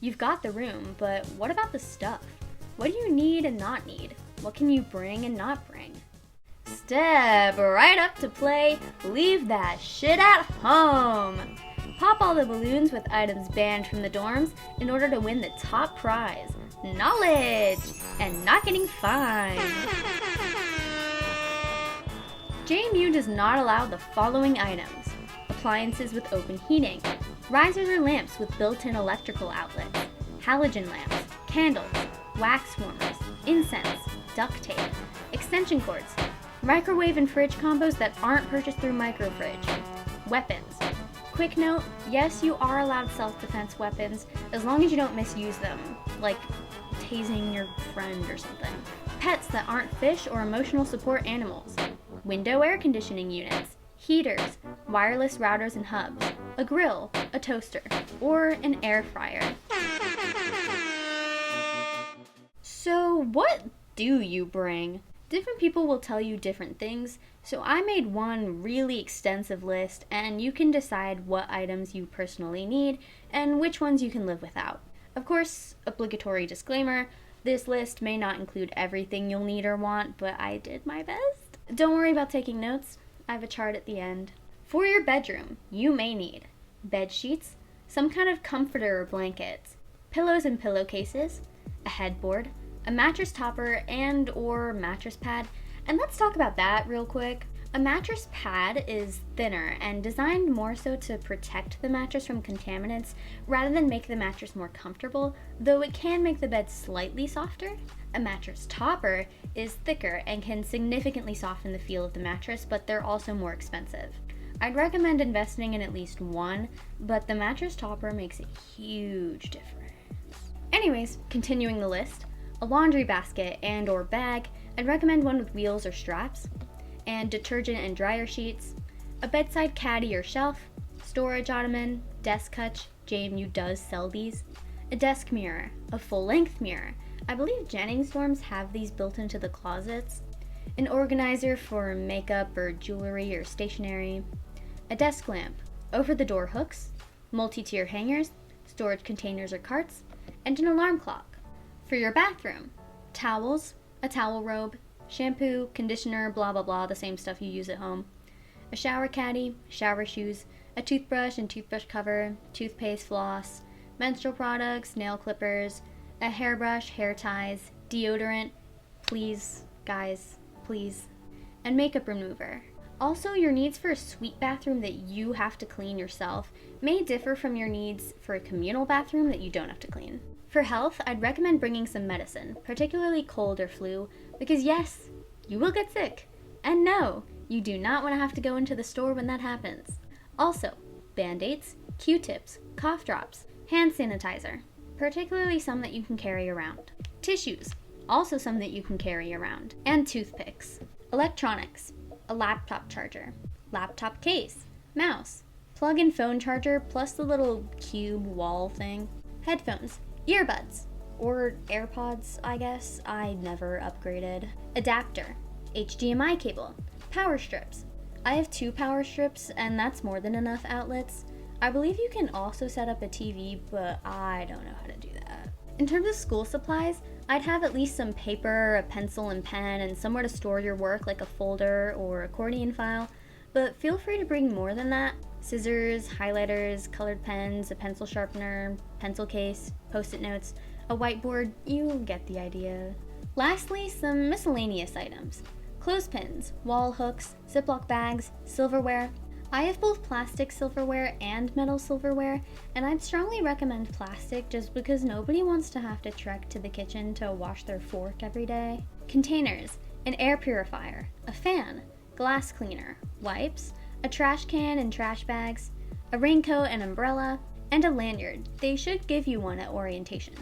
You've got the room, but what about the stuff? What do you need and not need? What can you bring and not bring? Step right up to play, leave that shit at home! Pop all the balloons with items banned from the dorms in order to win the top prize, knowledge, and not getting fined. JMU does not allow the following items: appliances with open heating, risers or lamps with built-in electrical outlets, halogen lamps, candles, wax warmers, incense, duct tape, extension cords, microwave and fridge combos that aren't purchased through microfridge, weapons. Quick note, yes, you are allowed self-defense weapons as long as you don't misuse them, like tasing your friend or something. Pets that aren't fish or emotional support animals, window air conditioning units, heaters, wireless routers and hubs, a grill, a toaster, or an air fryer. So what do you bring? Different people will tell you different things, so I made one really extensive list and you can decide what items you personally need and which ones you can live without. Of course, obligatory disclaimer, this list may not include everything you'll need or want, but I did my best. Don't worry about taking notes, I have a chart at the end. For your bedroom, you may need bed sheets, some kind of comforter or blankets, pillows and pillowcases, a headboard, a mattress topper and or mattress pad. And let's talk about that real quick. A mattress pad is thinner and designed more so to protect the mattress from contaminants rather than make the mattress more comfortable, though it can make the bed slightly softer. A mattress topper is thicker and can significantly soften the feel of the mattress, but they're also more expensive. I'd recommend investing in at least one, but the mattress topper makes a huge difference. Anyways, continuing the list, a laundry basket and or bag, I'd recommend one with wheels or straps, and detergent and dryer sheets, a bedside caddy or shelf, storage ottoman, desk hutch, JMU does sell these, a desk mirror, a full-length mirror, I believe Jennings dorms have these built into the closets, an organizer for makeup or jewelry or stationery, a desk lamp, over-the-door hooks, multi-tier hangers, storage containers or carts, and an alarm clock. For your bathroom, towels, a towel robe, shampoo, conditioner, blah blah blah, the same stuff you use at home, a shower caddy, shower shoes, a toothbrush and toothbrush cover, toothpaste, floss, menstrual products, nail clippers, a hairbrush, hair ties, deodorant, please, guys, please, and makeup remover. Also, your needs for a suite bathroom that you have to clean yourself may differ from your needs for a communal bathroom that you don't have to clean. For health, I'd recommend bringing some medicine, particularly cold or flu, because yes, you will get sick. And no, you do not want to have to go into the store when that happens. Also, Band-Aids, Q-tips, cough drops, hand sanitizer, particularly some that you can carry around. Tissues, also some that you can carry around. And toothpicks. Electronics, a laptop charger, laptop case, mouse, plug-in phone charger plus the little cube wall thing, headphones, earbuds, or AirPods, I guess. I never upgraded. Adapter, HDMI cable, power strips. I have 2 power strips and that's more than enough outlets. I believe you can also set up a TV, but I don't know how to do that. In terms of school supplies, I'd have at least some paper, a pencil and pen, and somewhere to store your work like a folder or accordion file, but feel free to bring more than that. Scissors, highlighters, colored pens, a pencil sharpener, pencil case, post-it notes, a whiteboard, you get the idea. Lastly, some miscellaneous items. Clothespins, wall hooks, Ziploc bags, silverware. I have both plastic silverware and metal silverware, and I'd strongly recommend plastic just because nobody wants to have to trek to the kitchen to wash their fork every day. Containers, an air purifier, a fan, glass cleaner, wipes, a trash can and trash bags, a raincoat and umbrella, and a lanyard. They should give you one at orientation.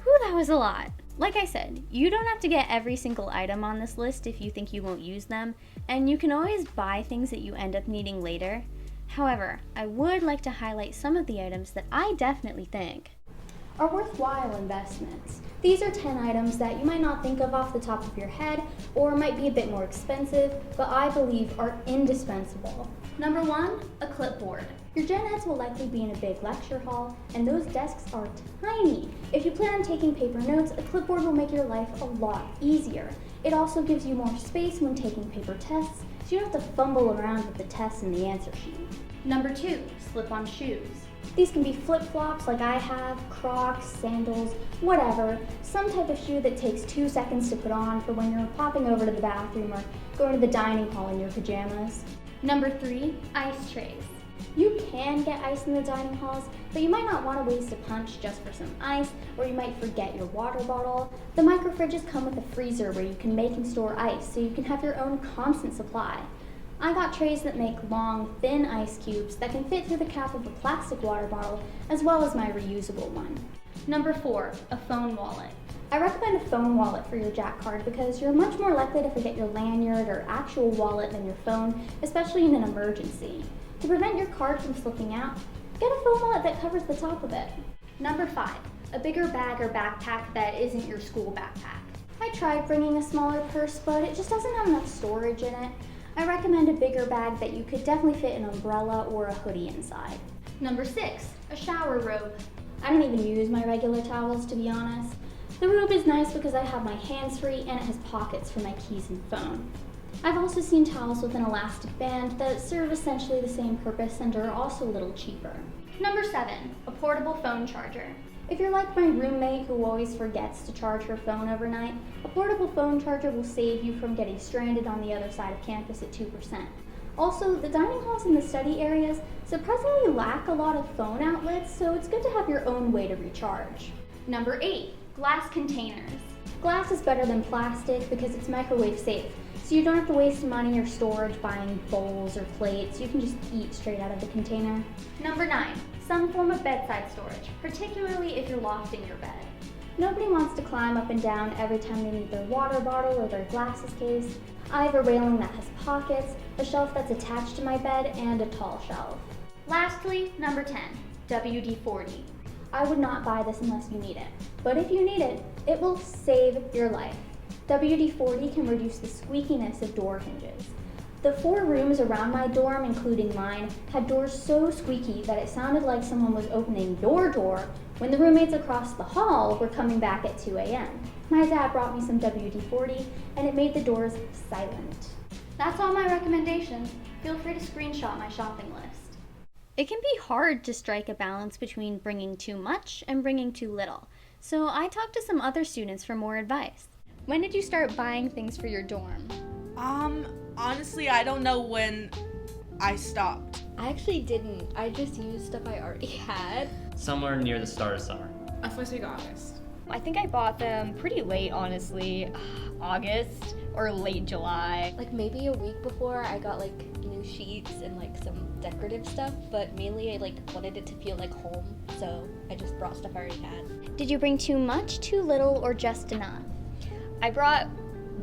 Whew, that was a lot. Like I said, you don't have to get every single item on this list if you think you won't use them, and you can always buy things that you end up needing later. However, I would like to highlight some of the items that I definitely think are worthwhile investments. These are 10 items that you might not think of off the top of your head or might be a bit more expensive, but I believe are indispensable. Number 1, a clipboard. Your gen eds will likely be in a big lecture hall, and those desks are tiny. If you plan on taking paper notes, a clipboard will make your life a lot easier. It also gives you more space when taking paper tests, so you don't have to fumble around with the tests and the answer sheet. Number 2, slip-on shoes. These can be flip-flops like I have, Crocs, sandals, whatever. Some type of shoe that takes 2 seconds to put on for when you're popping over to the bathroom or going to the dining hall in your pajamas. Number 3, ice trays. You can get ice in the dining halls, but you might not want to waste a punch just for some ice, or you might forget your water bottle. The microfridges come with a freezer where you can make and store ice, so you can have your own constant supply. I got trays that make long, thin ice cubes that can fit through the cap of a plastic water bottle, as well as my reusable one. Number 4, a phone wallet. I recommend a phone wallet for your Jack card because you're much more likely to forget your lanyard or actual wallet than your phone, especially in an emergency. To prevent your card from slipping out, get a phone wallet that covers the top of it. Number 5, a bigger bag or backpack that isn't your school backpack. I tried bringing a smaller purse, but it just doesn't have enough storage in it. I recommend a bigger bag that you could definitely fit an umbrella or a hoodie inside. Number 6, a shower robe. I don't even use my regular towels, to be honest. The robe is nice because I have my hands free and it has pockets for my keys and phone. I've also seen towels with an elastic band that serve essentially the same purpose and are also a little cheaper. Number 7, a portable phone charger. If you're like my roommate who always forgets to charge her phone overnight, a portable phone charger will save you from getting stranded on the other side of campus at 2%. Also, the dining halls and the study areas surprisingly lack a lot of phone outlets, so it's good to have your own way to recharge. Number 8, glass containers. Glass is better than plastic because it's microwave safe, so you don't have to waste money or storage buying bowls or plates. You can just eat straight out of the container. Number 9, some form of bedside storage, particularly if you're lofting your bed. Nobody wants to climb up and down every time they need their water bottle or their glasses case. I have a railing that has pockets, a shelf that's attached to my bed, and a tall shelf. Lastly, number 10, WD-40. I would not buy this unless you need it, but if you need it, it will save your life. WD-40 can reduce the squeakiness of door hinges. The 4 rooms around my dorm, including mine, had doors so squeaky that it sounded like someone was opening your door when the roommates across the hall were coming back at 2 a.m. My dad brought me some WD-40 and it made the doors silent. That's all my recommendations. Feel free to screenshot my shopping list. It can be hard to strike a balance between bringing too much and bringing too little, so I talked to some other students for more advice. When did you start buying things for your dorm? Honestly, I don't know when I stopped. I actually didn't. I just used stuff I already had. Somewhere near the start of summer. First week of August. I think I bought them pretty late, honestly. August or late July. Like maybe a week before I got like new sheets and like some decorative stuff, but mainly I like wanted it to feel like home, so I just brought stuff I already had. Did you bring too much, too little, or just enough? I brought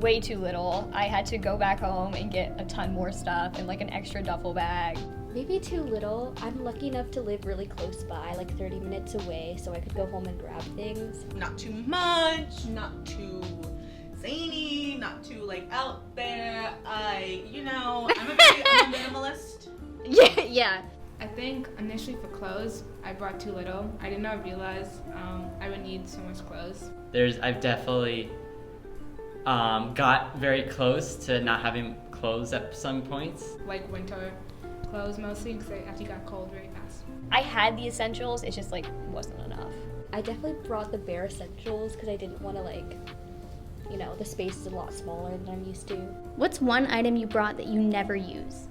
way too little. I had to go back home and get a ton more stuff and like an extra duffel bag. Maybe too little. I'm lucky enough to live really close by, like 30 minutes away, so I could go home and grab things. Not too much, not too zany, not too like out there. I'm a minimalist. Yeah. I think initially for clothes, I brought too little. I did not realize I would need so much clothes. I've definitely got very close to not having clothes at some points. Like winter clothes mostly, because it actually got cold very fast. I had the essentials, it just like wasn't enough. I definitely brought the bare essentials because I didn't want to the space is a lot smaller than I'm used to. What's one item you brought that you never use?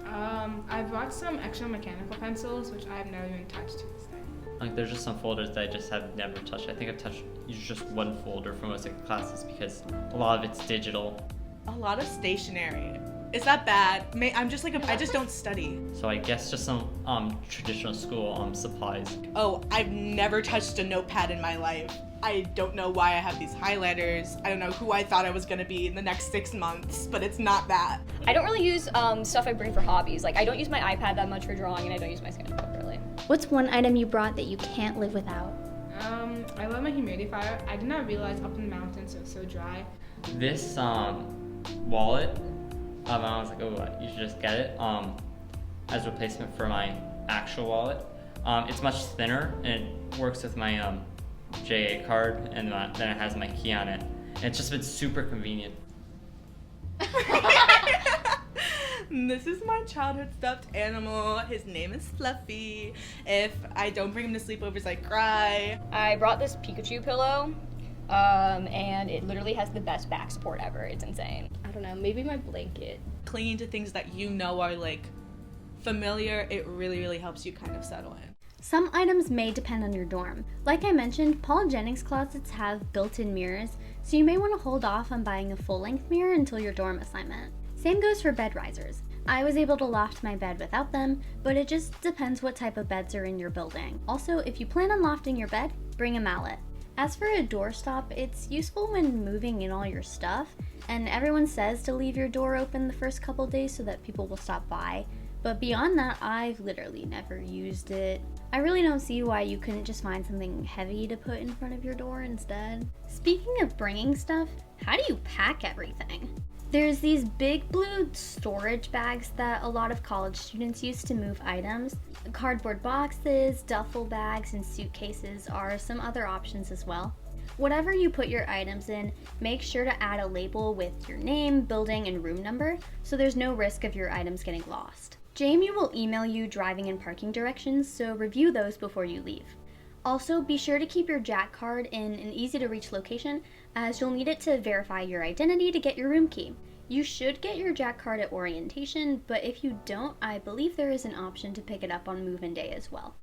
I brought some extra mechanical pencils, which I have never even touched to this day. Like there's just some folders that I just have never touched. I think I've touched just one folder for most of the classes because a lot of it's digital. A lot of stationery. Is that bad? I just don't study. So I guess just some traditional school supplies. Oh, I've never touched a notepad in my life. I don't know why I have these highlighters. I don't know who I thought I was gonna be in the next 6 months, but it's not that. I don't really use stuff I bring for hobbies. Like I don't use my iPad that much for drawing and I don't use my sketchbook really. What's one item you brought that you can't live without? I love my humidifier. I did not realize up in the mountains it was so dry. This wallet, I was like, oh, you should just get it as a replacement for my actual wallet. It's much thinner and it works with my JA card, and then it has my key on it. And it's just been super convenient. This is my childhood stuffed animal. His name is Fluffy. If I don't bring him to sleepovers, I cry. I brought this Pikachu pillow, and it literally has the best back support ever. It's insane. I don't know, maybe my blanket. Clinging to things that you know are like familiar, it really, really helps you kind of settle in. Some items may depend on your dorm. Like I mentioned, Paul Jennings closets have built-in mirrors, so you may want to hold off on buying a full-length mirror until your dorm assignment. Same goes for bed risers. I was able to loft my bed without them, but it just depends what type of beds are in your building. Also, if you plan on lofting your bed, bring a mallet. As for a doorstop, it's useful when moving in all your stuff, and everyone says to leave your door open the first couple days so that people will stop by. But beyond that, I've literally never used it. I really don't see why you couldn't just find something heavy to put in front of your door instead. Speaking of bringing stuff, how do you pack everything? There's these big blue storage bags that a lot of college students use to move items. Cardboard boxes, duffel bags, and suitcases are some other options as well. Whatever you put your items in, make sure to add a label with your name, building, and room number so there's no risk of your items getting lost. JMU will email you driving and parking directions, so review those before you leave. Also, be sure to keep your Jack card in an easy-to-reach location, as you'll need it to verify your identity to get your room key. You should get your Jack card at orientation, but if you don't, I believe there is an option to pick it up on move-in day as well.